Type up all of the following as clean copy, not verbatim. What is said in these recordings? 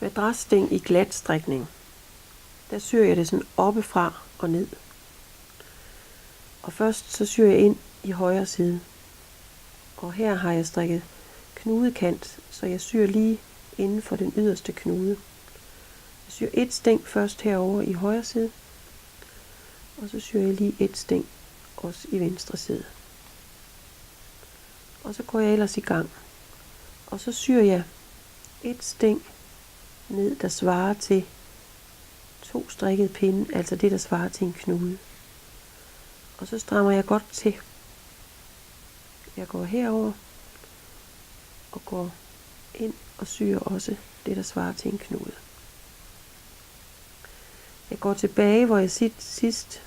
Madrassting i glat strikning. Der syr jeg det sådan oppefra og ned. Og først så syr jeg ind i højre side. Og her har jeg strikket knudekant, så jeg syr lige inden for den yderste knude. Jeg syr et sting først herover i højre side, og så syr jeg lige et sting også i venstre side. Og så går jeg ellers i gang. Og så syr jeg et sting ned, der svarer til 2 strikkede pinde, altså det, der svarer til en knude. Og så strammer jeg godt til. Jeg går herover og går ind og syr også det, der svarer til en knude. Jeg går tilbage, hvor jeg sidst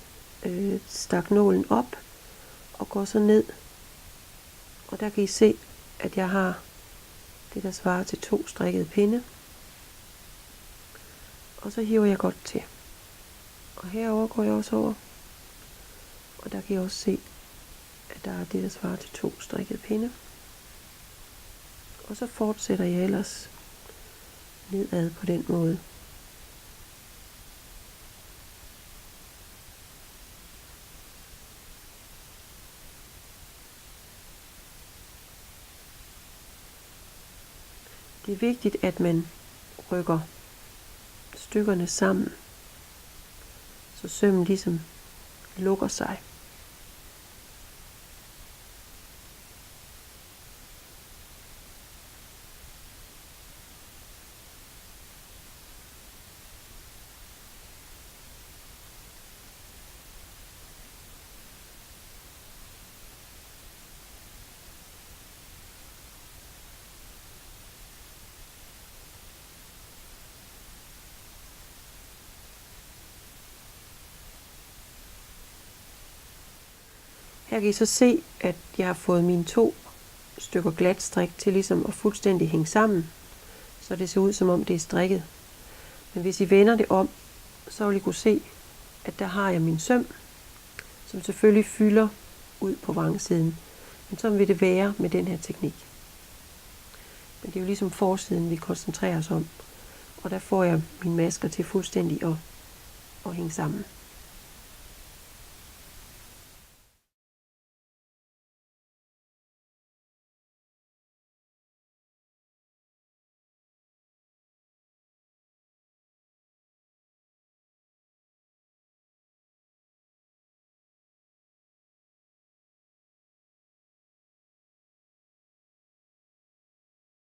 stak nålen op, og går så ned. Og der kan I se, at jeg har det, der svarer til 2 strikkede pinde. Og så hiver jeg godt til. Og herover går jeg også over. Og der kan I også se, at der er det, der svarer til 2 strikkede pinde. Og så fortsætter jeg ellers nedad på den måde. Det er vigtigt, at man rykker stykkerne sammen, så sømmen ligesom lukker sig. Her kan I så se, at jeg har fået mine 2 stykker glat strik til ligesom at fuldstændig hænge sammen, så det ser ud som om det er strikket. Men hvis I vender det om, så vil I kunne se, at der har jeg min søm, som selvfølgelig fylder ud på vrangsiden. Men sådan vil det være med den her teknik. Men det er jo ligesom forsiden, vi koncentrerer os om. Og der får jeg mine masker til fuldstændig at hænge sammen.